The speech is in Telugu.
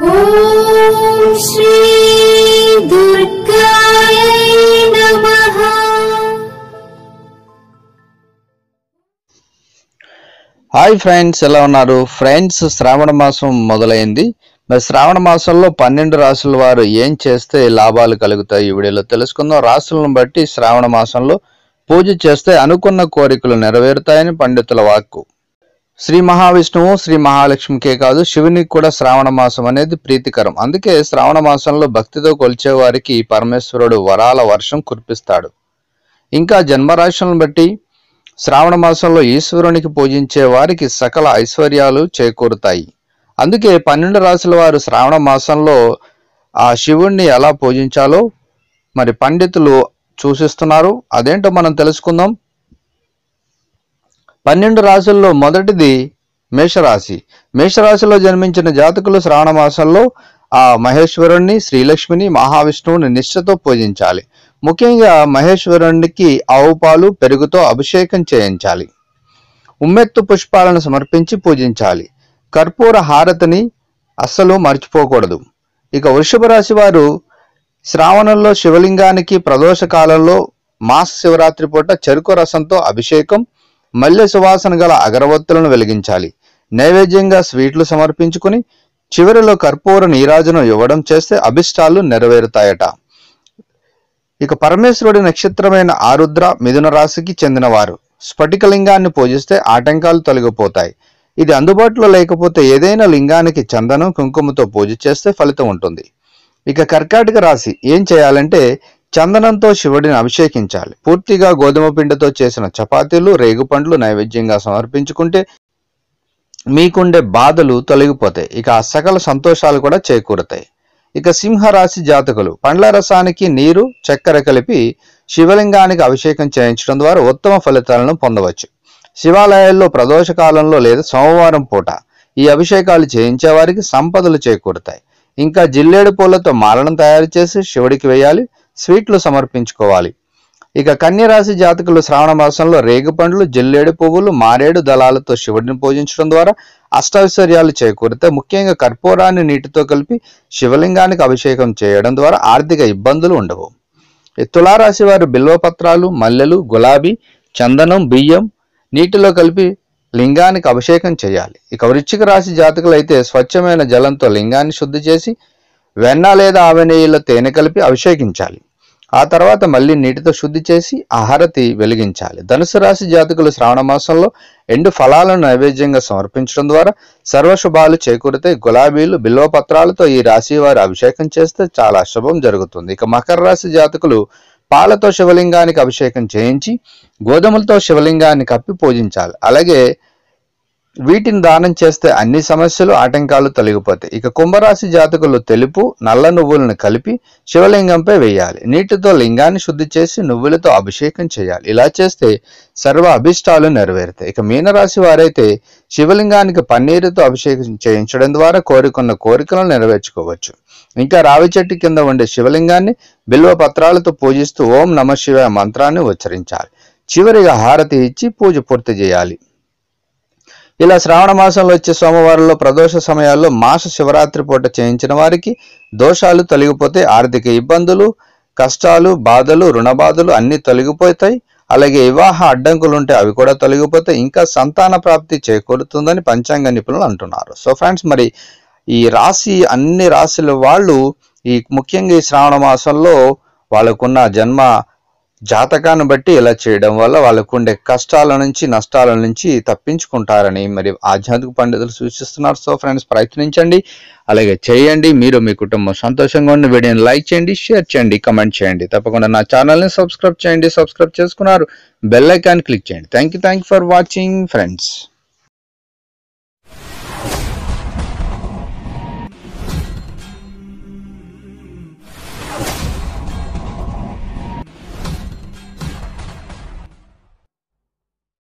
ఓం శ్రీ దుర్గాయ నమః. హాయ్ ఫ్రెండ్స్, ఎలా ఉన్నారు ఫ్రెండ్స్? శ్రావణ మాసం మొదలైంది. మరి శ్రావణ మాసంలో 12 రాశుల వారు ఏం చేస్తే లాభాలు కలుగుతాయి ఈ వీడియోలో తెలుసుకుందాం. రాశులను బట్టి శ్రావణ మాసంలో పూజ చేస్తే అనుకున్న కోరికలు నెరవేరుతాయని పండితుల వాక్కు. శ్రీ మహావిష్ణువు శ్రీ మహాలక్ష్మికే కాదు, శివునికి కూడా శ్రావణ మాసం అనేది ప్రీతికరం. అందుకే శ్రావణ మాసంలో భక్తితో కొలిచే వారికి పరమేశ్వరుడు వరాల వర్షం కురిపిస్తాడు. ఇంకా జన్మరాశులను బట్టి శ్రావణ మాసంలో ఈశ్వరునికి పూజించే వారికి సకల ఐశ్వర్యాలు చేకూరుతాయి. అందుకే 12 రాశుల వారు శ్రావణ మాసంలో ఆ శివుణ్ణి ఎలా పూజించాలో మరి పండితులు సూచిస్తున్నారు. అదేంటో మనం తెలుసుకుందాం. 12 రాశుల్లో మొదటిది మేషరాశి. మేషరాశిలో జన్మించిన జాతకులు శ్రావణ మాసంలో ఆ మహేశ్వరుణ్ణి, శ్రీలక్ష్మిని, మహావిష్ణువుని నిష్ఠతో పూజించాలి. ముఖ్యంగా మహేశ్వరునికి ఆవు పాలు, పెరుగుతో అభిషేకం చేయించాలి. ఉమ్మెత్తు పుష్పాలను సమర్పించి పూజించాలి. కర్పూర హారతిని అస్సలు మర్చిపోకూడదు. ఇక వృషభ రాశి వారు శ్రావణంలో శివలింగానికి ప్రదోష కాలంలో మాస శివరాత్రి పూట చెరుకు రసంతో అభిషేకం, మల్లె సువాసన గల అగరవత్తులను వెలిగించాలి. నైవేద్యంగా స్వీట్లు సమర్పించుకుని చివరిలో కర్పూర నీరాజనం ఇవ్వడం చేస్తే అభిష్టాలు నెరవేరుతాయట. ఇక పరమేశ్వరుడి నక్షత్రమైన ఆరుద్ర మిథున రాశికి చెందినవారు స్ఫటికలింగాన్ని పూజిస్తే ఆటంకాలు తొలగిపోతాయి. ఇది అందుబాటులో లేకపోతే ఏదైనా లింగానికి చందనం, కుంకుమతో పూజ చేస్తే ఫలితం ఉంటుంది. ఇక కర్కాటక రాశి ఏం చేయాలంటే చందనంతో శివుడిని అభిషేకించాలి. పూర్తిగా గోధుమ పిండితో చేసిన చపాతీలు, రేగుపండ్లు నైవేద్యంగా సమర్పించుకుంటే మీకుండే బాధలు తొలగిపోతాయి. ఇక ఆ సకల సంతోషాలు కూడా చేకూరుతాయి. ఇక సింహరాశి జాతకులు పండ్ల రసానికి నీరు, చక్కెర కలిపి శివలింగానికి అభిషేకం చేయించడం ద్వారా ఉత్తమ ఫలితాలను పొందవచ్చు. శివాలయాల్లో ప్రదోష కాలంలో లేదా సోమవారం పూట ఈ అభిషేకాలు చేయించే వారికి సంపదలు చేకూరుతాయి. ఇంకా జిల్లేడు పూలతో మాలను తయారు చేసి శివుడికి వేయాలి, స్వీట్లు సమర్పించుకోవాలి. ఇక కన్యరాశి జాతకులు శ్రావణ మాసంలో రేగుపండ్లు, జిల్లేడు పువ్వులు, మారేడు దళాలతో శివుడిని పూజించడం ద్వారా అష్టైశ్వర్యాలు చేకూరుతాయి. ముఖ్యంగా కర్పూరాన్ని నీటితో కలిపి శివలింగానికి అభిషేకం చేయడం ద్వారా ఆర్థిక ఇబ్బందులు ఉండవు. తులారాశి వారు బిల్వపత్రాలు, మల్లెలు, గులాబీ, చందనం, బియ్యం నీటిలో కలిపి లింగానికి అభిషేకం చేయాలి. ఇక వృశ్చిక రాశి జాతకులు అయితే స్వచ్ఛమైన జలంతో లింగాన్ని శుద్ధి చేసి వెన్న లేదా ఆవ నెయ్యిలో తేనె కలిపి అభిషేకించాలి. ఆ తర్వాత మళ్ళీ నీటితో శుద్ధి చేసి హారతి వెలిగించాలి. ధనుసు రాశి జాతకులు శ్రావణ మాసంలో ఎండు ఫలాలను నైవేద్యంగా సమర్పించడం ద్వారా సర్వశుభాలు చేకూరితే గులాబీలు, బిల్వపత్రాలతో ఈ రాశి వారు అభిషేకం చేస్తే చాలా శుభం జరుగుతుంది. ఇక మకర రాశి జాతకులు పాలతో శివలింగానికి అభిషేకం చేయించి గోధుమలతో శివలింగాన్ని కప్పి పూజించాలి. అలాగే వీటిని దానం చేస్తే అన్ని సమస్యలు, ఆటంకాలు తొలగిపోతాయి. ఇక కుంభరాశి జాతకులు తెలుపు, నల్ల నువ్వులను కలిపి శివలింగంపై వేయాలి. నీటితో లింగాన్ని శుద్ధి చేసి నువ్వులతో అభిషేకం చేయాలి. ఇలా చేస్తే సర్వ అభిష్టాలు నెరవేరుతాయి. ఇక మీనరాశి వారైతే శివలింగానికి పన్నీరుతో అభిషేకం చేయించడం ద్వారా కోరుకున్న కోరికలను నెరవేర్చుకోవచ్చు. ఇంకా రావి చెట్టు కింద ఉండే శివలింగాన్ని బిల్వ పత్రాలతో పూజిస్తూ ఓం నమ శివాయ మంత్రాన్ని ఉచ్చరించాలి. చివరిగా హారతి ఇచ్చి పూజ పూర్తి చేయాలి. ఇలా శ్రావణ మాసంలో వచ్చే సోమవారంలో ప్రదోష సమయాల్లో మాస శివరాత్రి పూట చేయించిన వారికి దోషాలు తొలగిపోతే ఆర్థిక ఇబ్బందులు, కష్టాలు, బాధలు, రుణ బాధలు అన్ని తొలగిపోతాయి. అలాగే వివాహ అడ్డంకులు ఉంటే అవి కూడా తొలగిపోతాయి. ఇంకా సంతాన ప్రాప్తి చేకూరుతుందని పంచాంగ నిపుణులు అంటున్నారు. సో ఫ్రెండ్స్, మరి ఈ రాశి అన్ని రాశుల వాళ్ళు ముఖ్యంగా ఈ శ్రావణ మాసంలో వాళ్ళకున్న జన్మ జాతకాన్ని బట్టి ఇలా చేయడం వల్ల వాళ్ళకు ఉండే కష్టాల నుంచి, నష్టాల నుంచి తప్పించుకుంటారని మరి ఆధ్యాత్మిక పండితులు సూచిస్తున్నారు. సో ఫ్రెండ్స్, ప్రయత్నించండి, అలాగే చేయండి. మీరు మీ కుటుంబం సంతోషంగా ఉన్న వీడియోని లైక్ చేయండి, షేర్ చేయండి, కమెంట్ చేయండి. తప్పకుండా నా ఛానల్ని సబ్స్క్రైబ్ చేయండి. సబ్స్క్రైబ్ చేసుకున్నారు బెల్ ఐకాన్ క్లిక్ చేయండి. Thank you for watching friends.